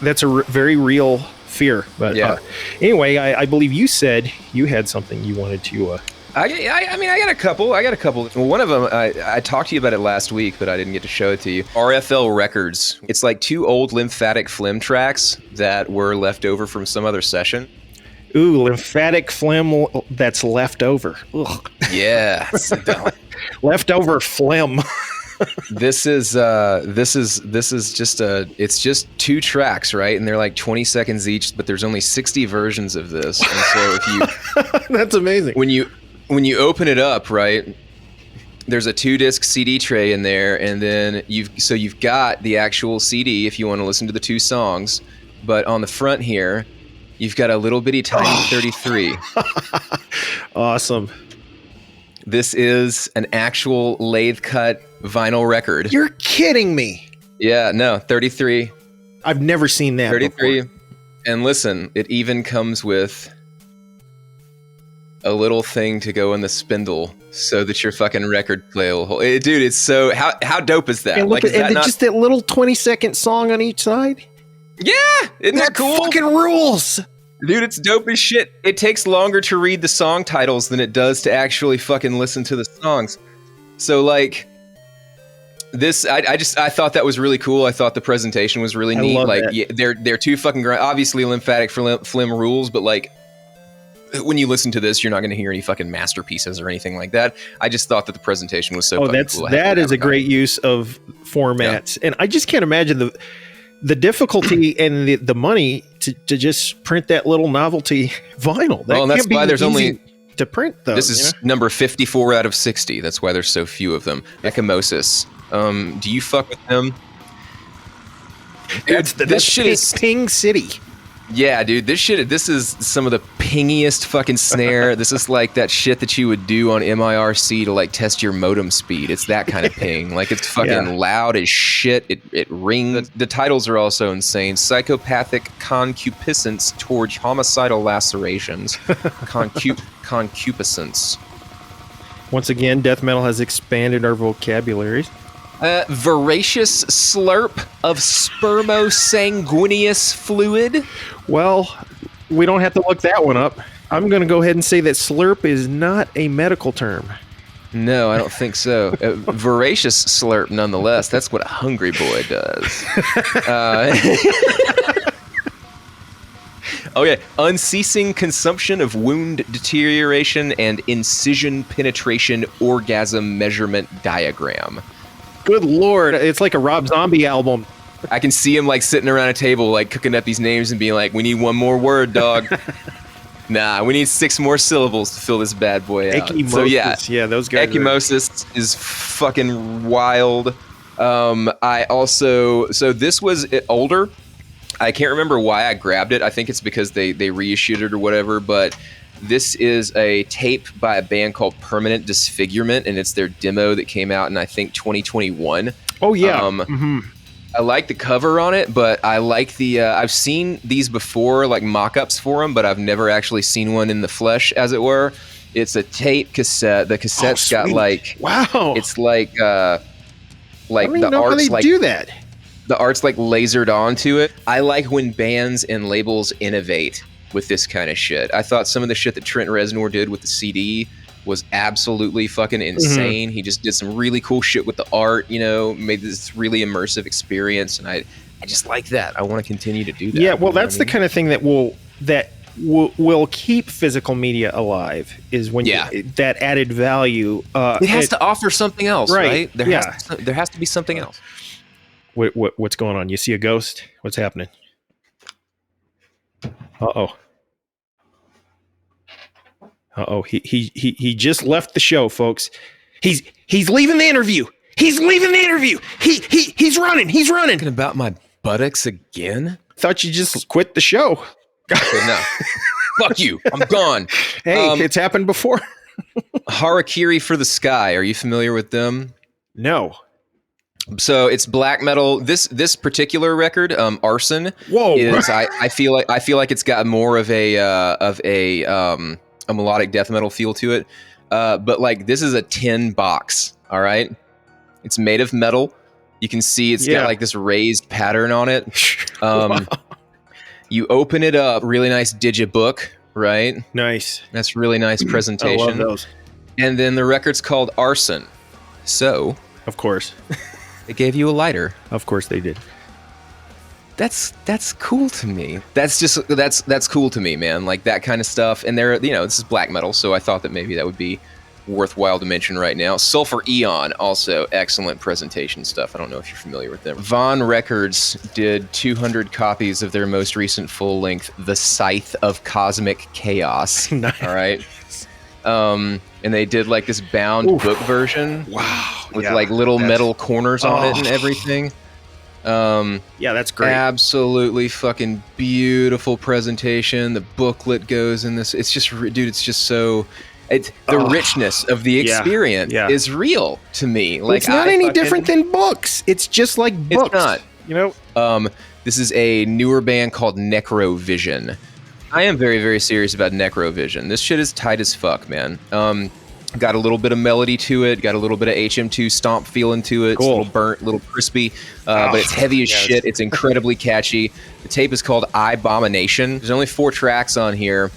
that's a very real fear. But anyway, I believe you said you had something you wanted to. I got a couple. Well, one of them, I talked to you about it last week, but I didn't get to show it to you. RFL Records. It's like 2 old Lymphatic Phlegm tracks that were left over from some other session. Ooh, Lymphatic Phlegm that's left over. Ugh. Yeah. Leftover phlegm. This is just it's just 2 tracks, right? And they're like 20 seconds each, but there's only 60 versions of this. And so if you that's amazing. When you open it up, right, there's a 2-disc CD tray in there, and then you've got the actual CD if you want to listen to the 2 songs, but on the front here, you've got a little bitty tiny 33. Awesome. This is an actual lathe cut vinyl record. You're kidding me. Yeah, no, 33. I've never seen that 33. before. And listen, it even comes with a little thing to go in the spindle so that your fucking record player will hold. Dude, it's so... How dope is that? And look just that little 20-second song on each side? Yeah! Isn't that cool? Fucking rules! Dude, it's dope as shit. It takes longer to read the song titles than it does to actually fucking listen to the songs. So, like... I thought that was really cool. I thought the presentation was really neat. Like, yeah, they're too fucking obviously lymphatic phlegm rules, but like when you listen to this, you're not going to hear any fucking masterpieces or anything like that. I just thought that the presentation was so fucking cool. That is a great use of formats, and I just can't imagine the difficulty and the money to just print that little novelty vinyl. Well, and that's why there's only to print those. This is number 54 out of 60. That's why there's so few of them. ECCHYMOSIS. Do you fuck with them? Dude, this shit is Ping City. Yeah, dude, this is some of the pingiest fucking snare. This is like that shit that you would do on MIRC to like test your modem speed. It's that kind of ping. Like it's fucking loud as shit. It rings. The titles are also insane. Psychopathic concupiscence towards homicidal lacerations. Concupiscence. Once again, death metal has expanded our vocabularies. Voracious slurp of spermosanguineous fluid. Well, we don't have to look that one up. I'm going to go ahead and say that slurp is not a medical term. No, I don't think so. Voracious slurp, nonetheless. That's what a hungry boy does. Okay, unceasing consumption of wound deterioration and incision penetration orgasm measurement diagram. Good Lord, it's like a Rob Zombie album. I can see him like sitting around a table like cooking up these names and being like, we need one more word, dog. Nah, we need 6 more syllables to fill this bad boy out. ECCHYMOSIS, so yeah, those guys. ECCHYMOSIS is fucking wild. So this was older. I can't remember why I grabbed it. I think it's because they reissued it or whatever, but this is a tape by a band called Permanent Disfigurement, and it's their demo that came out in, I think, 2021. Oh, yeah. I like the cover on it, but I like the... I've seen these before, like mock-ups for them, but I've never actually seen one in the flesh, as it were. It's a tape cassette. The cassette's got, like... Wow. It's like I don't even the know how art's they like... do that. The art's like lasered onto it. I like when bands and labels innovate with this kind of shit. I thought some of the shit that Trent Reznor did with the CD was absolutely fucking insane. He just did some really cool shit with the art, you know, made this really immersive experience, and I just like that. I want to continue to do that. Yeah, well, that's the kind of thing that will keep physical media alive, is when that added value. It has to offer something else, right? There has to be something else. What's going on? You see a ghost? What's happening? Uh-oh. He just left the show, folks. He's leaving the interview. He's leaving the interview. He's running. Talking about my buttocks again? Thought you just quit the show. No. Fuck you. I'm gone. Hey, it's happened before. Harakiri for the Sky. Are you familiar with them? No. So it's black metal. This particular record, Arson. Whoa! Is I feel like it's got more of a melodic death metal feel to it. But like this is a tin box. All right, it's made of metal. You can see it's got like this raised pattern on it. Wow. You open it up, really nice digibook, right? Nice. That's really nice presentation. I love those. And then the record's called Arson. So, of course. They gave you a lighter. Of course they did. That's cool to me. That's cool to me, man. Like that kind of stuff. And this is black metal, so I thought that maybe that would be worthwhile to mention right now. Sulphur EON, also excellent presentation stuff. I don't know if you're familiar with them. Von Records did 200 copies of their most recent full length, The Scythe of Cosmic Chaos. Nice. All right. And they did like this bound book version. Wow. With like little metal corners on it and everything. Yeah, that's great. Absolutely fucking beautiful presentation. The booklet goes in this. It's just, dude, it's just so... the richness of the experience is real to me. Like, it's not any different than books. It's just like books. It's not. You know? This is a newer band called Necrovision. I am very, very serious about Necrovision. This shit is tight as fuck, man. Got a little bit of melody to it. Got a little bit of HM2 stomp feeling to it. Cool. It's a little burnt, a little crispy. But it's heavy as shit. It's incredibly catchy. The tape is called Abomination. There's only 4 tracks on here.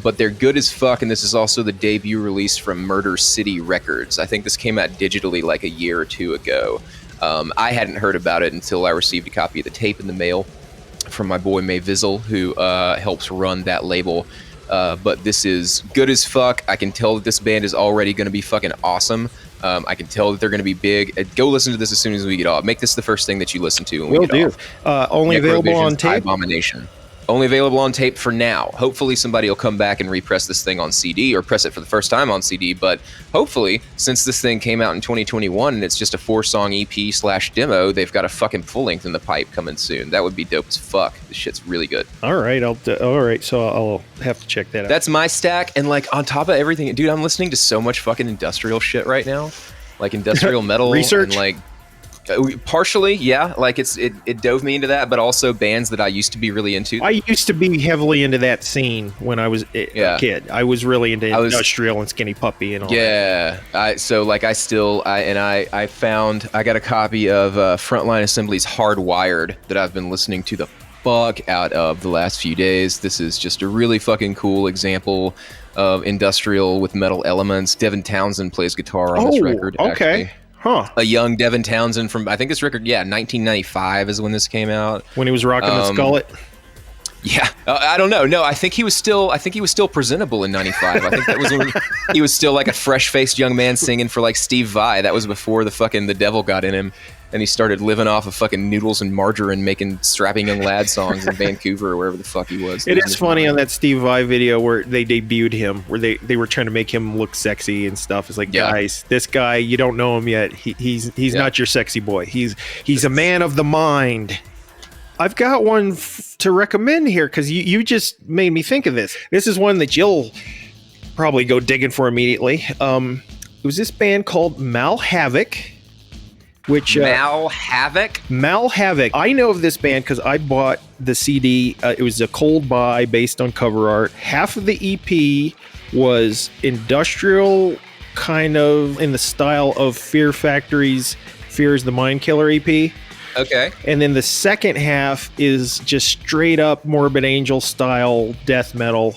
But they're good as fuck, and this is also the debut release from Murder City Records. I think this came out digitally like a year or two ago. I hadn't heard about it until I received a copy of the tape in the mail from my boy May Vizzle, who helps run that label. But this is good as fuck. I can tell that this band is already going to be fucking awesome. I can tell that they're going to be big. Go listen to this as soon as we get off. Make this the first thing that you listen to when we get off. Only available on tape? Abomination. Only available on tape for now. Hopefully somebody will come back and repress this thing on CD or press it for the first time on CD. But hopefully, since this thing came out in 2021 and it's just a 4-song EP/demo, they've got a fucking full length in the pipe coming soon. That would be dope as fuck. This shit's really good. All right, so I'll have to check that out. That's my stack, and like on top of everything, dude, I'm listening to so much fucking industrial shit right now, like industrial metal research, and like. Partially, yeah. Like it dove me into that, but also bands that I used to be really into. I used to be heavily into that scene when I was a kid. I was really into industrial and Skinny Puppy and all that. I got a copy of Frontline Assembly's Hardwired that I've been listening to the fuck out of the last few days. This is just a really fucking cool example of industrial with metal elements. Devin Townsend plays guitar on this record. Okay. Actually. Huh. A young Devin Townsend from, I think this record, 1995 is when this came out. When he was rocking the skullet? Yeah. I don't know. No, I think he was still presentable in 95. I think that was when he was still like a fresh-faced young man singing for like Steve Vai. That was before the devil got in him. And he started living off of fucking noodles and margarine, making strapping young lad songs in Vancouver or wherever the fuck he was. It is funny on that Steve Vai video where they debuted him, where they were trying to make him look sexy and stuff. It's like, guys, this guy, you don't know him yet. He's not your sexy boy. He's a man of the mind. I've got one to recommend here because you just made me think of this. This is one that you'll probably go digging for immediately. It was this band called MALHAVOC. MALHAVOC. I know of this band because I bought the CD. It was a cold buy based on cover art. Half of the EP was industrial, kind of in the style of Fear Factory's Fear is the Mind Killer EP. Okay. And then the second half is just straight up Morbid Angel style death metal,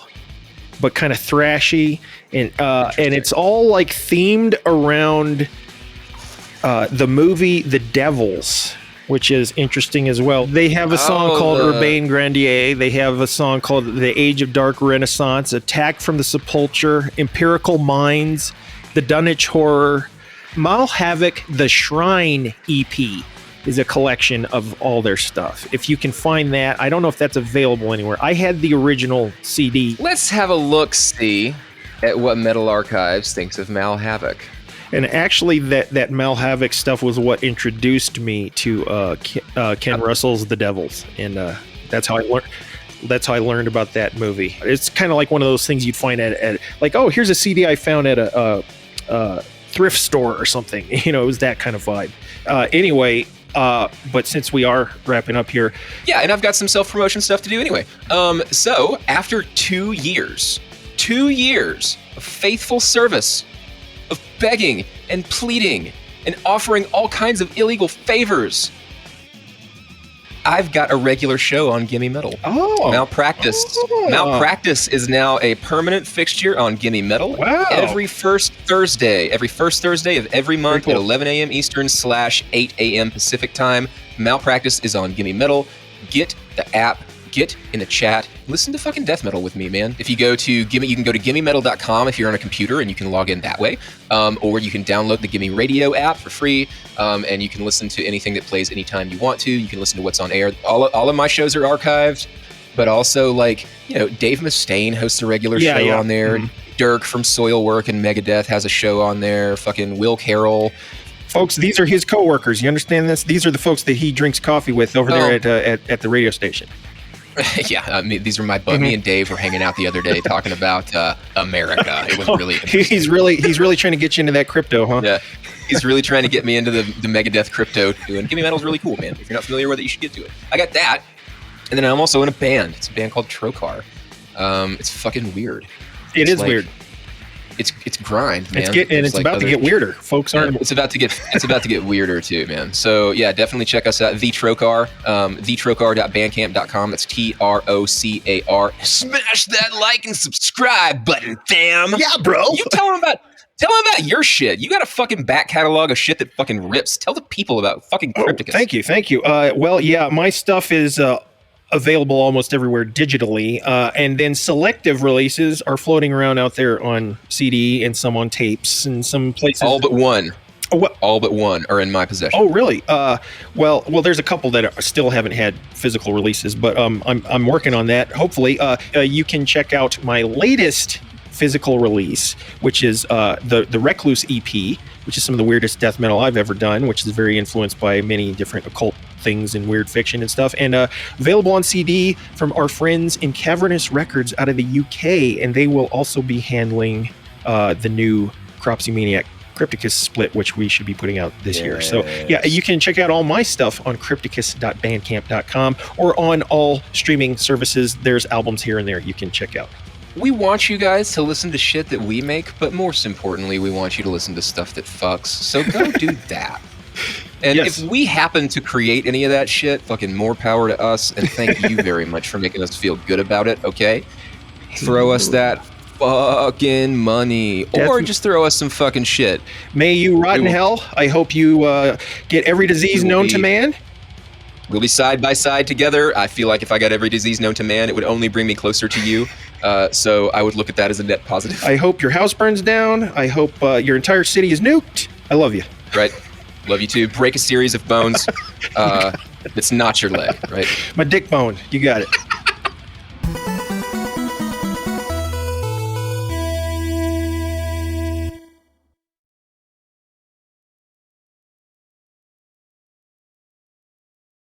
but kind of thrashy. And it's all like themed around the movie The Devils, which is interesting as well. They have a song called Urbain Grandier. They have a song called The Age of Dark Renaissance, Attack from the Sepulchre, Empirical Minds, The Dunwich Horror. MALHAVOC, The Shrine EP is a collection of all their stuff. If you can find that, I don't know if that's available anywhere. I had the original CD. Let's have a look-see at what Metal Archives thinks of MALHAVOC. And actually, that MALHAVOC stuff was what introduced me to Ken Russell's The Devils, and that's how I learned. That's how I learned about that movie. It's kind of like one of those things you'd find at like, oh, here's a CD I found at a thrift store or something. You know, it was that kind of vibe. Anyway, but since we are wrapping up here, and I've got some self-promotion stuff to do anyway. So after 2 years of faithful service, of begging and pleading and offering all kinds of illegal favors, I've got a regular show on Gimme Metal. Malpractice. Malpractice is now a permanent fixture on Gimme Metal. Wow. Every first Thursday of every month at 11 a.m. Eastern / 8 a.m. Pacific time. Malpractice is on Gimme Metal. Get the app. Get in the chat. Listen to fucking death metal with me, man. If you go to Gimme, you can go to GimmeMetal.com if you're on a computer and you can log in that way. Or you can download the Gimme Radio app for free, and you can listen to anything that plays anytime you want to. You can listen to what's on air. All of my shows are archived, but also, like, you know, Dave Mustaine hosts a regular show on there. Mm-hmm. Dirk from Soilwork and Megadeth has a show on there. Fucking Will Carroll. Folks, these are his coworkers. You understand this? These are the folks that he drinks coffee with over there at the radio station. These are my buddy. Me and Dave were hanging out the other day talking about America. It was really he's really trying to get you into that crypto, huh? Yeah, he's really trying to get me into the Megadeth crypto too. And Gimme Metal's really cool, man. If you're not familiar with it, you should get to it. I got that, and then I'm also in a band. It's a band called TROCAR. It's fucking weird. It's weird. it's grind, man. It's like about to get weirder. Folks aren't. It's about to get weirder too, man. So yeah, definitely check us out. The TROCAR, thetrocar.bandcamp.com. That's TROCAR. Smash that like and subscribe button, fam. Yeah, bro. You tell them about your shit. You got a fucking back catalog of shit that fucking rips. Tell the people about fucking Crypticus. Thank you. Well, yeah, my stuff is available almost everywhere digitally, and then selective releases are floating around out there on CD and some on tapes and some places. All but one. What? All but one are in my possession. Oh, really? Well, there's a couple that still haven't had physical releases, but I'm working on that. Hopefully, you can check out my latest physical release, which is the Recluse EP, which is some of the weirdest death metal I've ever done, which is very influenced by many different occult things and weird fiction and stuff, and available on CD from our friends in Cavernous Records out of the UK, and they will also be handling the new Cropsy Maniac Crypticus split, which we should be putting out this year. So yeah, you can check out all my stuff on crypticus.bandcamp.com or on all streaming services. There's albums here and there you can check out. We want you guys to listen to shit that we make, but most importantly, we want you to listen to stuff that fucks. So go do that. And Yes. if we happen to create any of that shit, fucking more power to us. And thank you very much for making us feel good about it, okay? Throw us that fucking money. Or just throw us some fucking shit. May you rot in hell. I hope you get every disease known to man. We'll be side by side together. I feel like if I got every disease known to man, it would only bring me closer to you. So I would look at that as a net positive. I hope your house burns down. I hope your entire city is nuked. I love you. Right? Love you too. Break a series of bones. It's not your leg, right? My dick bone. You got it.